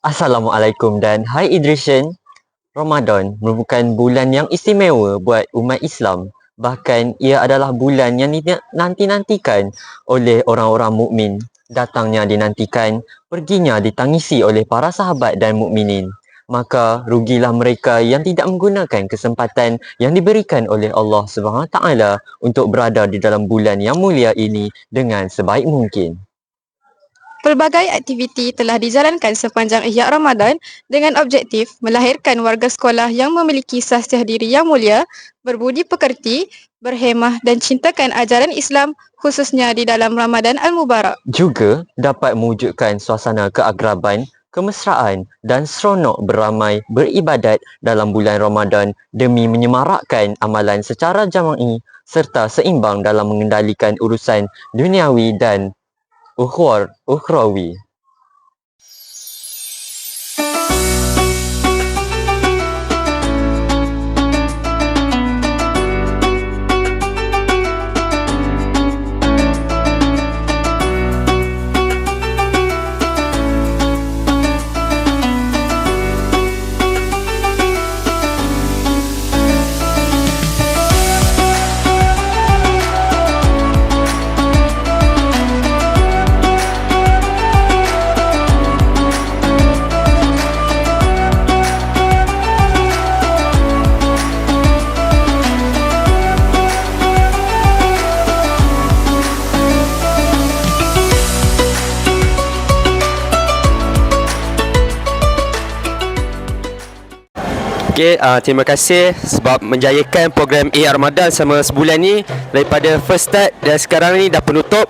Assalamualaikum dan hai Idrishan. Ramadan merupakan bulan yang istimewa buat umat Islam. Bahkan ia adalah bulan yang nanti-nantikan oleh orang-orang mukmin. Datangnya dinantikan, perginya ditangisi oleh para sahabat dan mukminin. Maka rugilah mereka yang tidak menggunakan kesempatan yang diberikan oleh Allah Subhanahu Taala untuk berada di dalam bulan yang mulia ini dengan sebaik mungkin. Pelbagai aktiviti telah dijalankan sepanjang Ihya Ramadan dengan objektif melahirkan warga sekolah yang memiliki sahsiah diri yang mulia, berbudi pekerti, berhemah dan cintakan ajaran Islam khususnya di dalam Ramadan Al-Mubarak. Juga dapat mewujudkan suasana keagraban, kemesraan dan seronok beramai beribadat dalam bulan Ramadan demi menyemarakkan amalan secara jama'i serta seimbang dalam mengendalikan urusan duniawi dan ukhrawi. Terima kasih sebab menjayakan program Ihya Ramadan selama sebulan ni daripada first start dan sekarang ni dah penutup.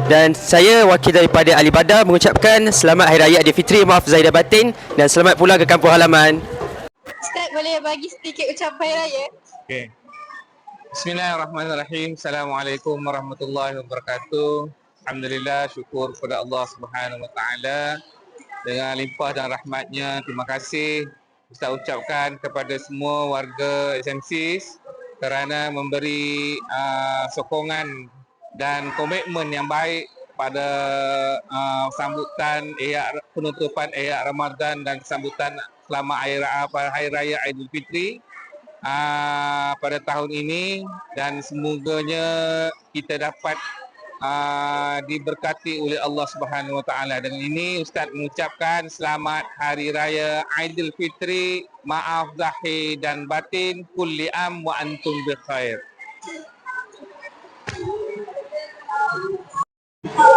Dan saya wakil daripada Ahli Ibadah mengucapkan selamat Hari Raya Aidilfitri, maaf Zahir dan Batin, dan selamat pulang ke kampung halaman. Ustaz boleh bagi sedikit ucapan Hari Raya? Okey. Bismillahirrahmanirrahim. Assalamualaikum warahmatullahi wabarakatuh. Alhamdulillah, syukur kepada Allah Subhanahu Wa Taala dengan limpah dan rahmatnya. Terima kasih Ustaz ucapkan kepada semua warga SMC kerana memberi sokongan dan komitmen yang baik pada sambutan penutupan Ihya Ramadan dan sambutan selama Hari Raya Aidilfitri pada tahun ini, dan semoganya kita dapat diberkati oleh Allah Subhanahu Wa Taala. Dengan ini Ustaz mengucapkan selamat Hari Raya Aidilfitri, maaf zahir dan batin, kulli am wa antum bi khair.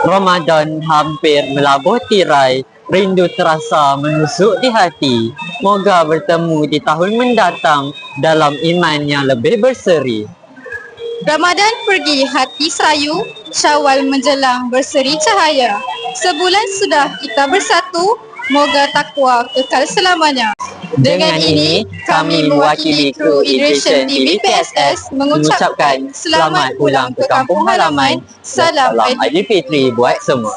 Ramadan hampir melabuh tirai, rindu terasa menusuk di hati. Moga bertemu di tahun mendatang dalam iman yang lebih berseri. Ramadan pergi, hati sayu, Syawal menjelang berseri cahaya. Sebulan sudah kita bersatu, moga takwa kekal selamanya. Dengan ini, kami mewakili kru Idrishan TV PSS mengucapkan selamat pulang ke kampung halaman. Salam Aidilfitri buat semua.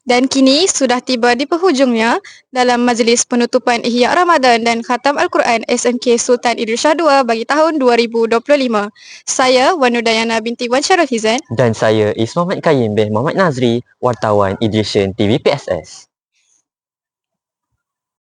Dan kini sudah tiba di penghujungnya dalam majlis penutupan Ihya Ramadan dan Khatam Al-Quran SMK Sultan Idris Shah II bagi tahun 2025. Saya Wan Nurdayana binti Wan Syarul Hizan. Dan saya Ismail Muhammad Qayyim bin Muhammad Nazri, wartawan Idrishan TV PSS.